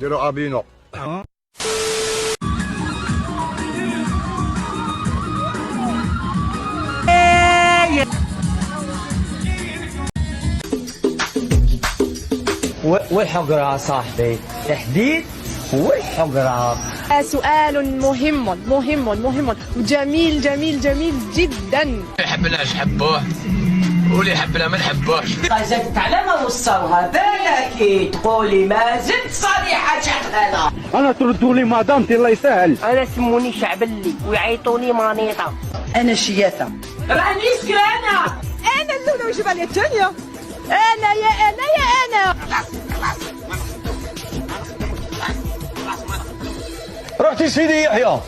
نديرو ابينو. والحقرة صاحبي، تحديد والحقرة. سؤال مهم وجميل جميل جميل جدا. يحبنا نحبوه واللي يحبنا ما نحبوش. زدت على ما وصلها بالك تقولي ما زدت صريحة شغالة. انا تردوا لي مدامتي الله يسهل. أنا سموني شعبلي ويعيطوني مانيطة. أنا شياثة. راني سكرانة. أنا الأولى وجبالي الثانية. أنا يا أنا. رحتي سيدي يحيى.